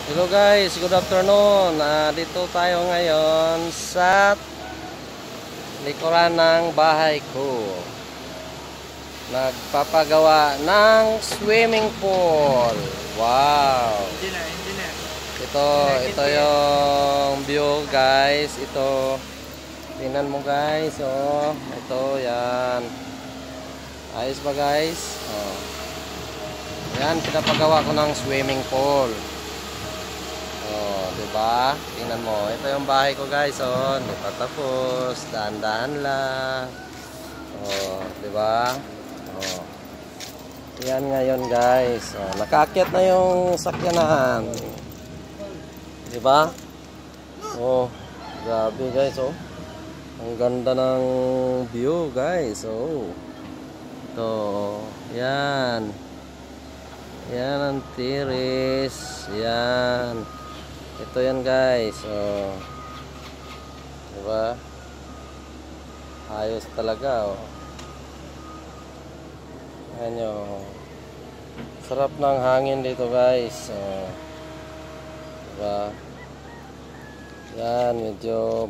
Hello guys, good afternoon. Dito tayo ngayon sa likuran ng bahay ko. Nagpapagawa ng swimming pool. Wow. Ito yung view guys. Ito. Tingnan mo guys. Oh, ito yan. Ayos ba guys? Oh. Yan, pinapagawa ko ng swimming pool. Oh, 'di ba? Tingnan mo. Ito yung bahay ko, guys. Oh, hindi pa tapos. Dahan-dahan lang. Oh, 'di ba? Oh. Yan ngayon, guys. Oh, nakaakyat na yung sakyanan. 'Di ba? Oh, grabe, guys, oh. Ang ganda ng view, guys. Oh. Ito. Yan. Yan ang tiris. Yan. Ito yan guys. Oh. Diba? Ayos talaga oh. Ayan nyo. Sarap ng hangin dito guys. Oh. Diba? Yan medyo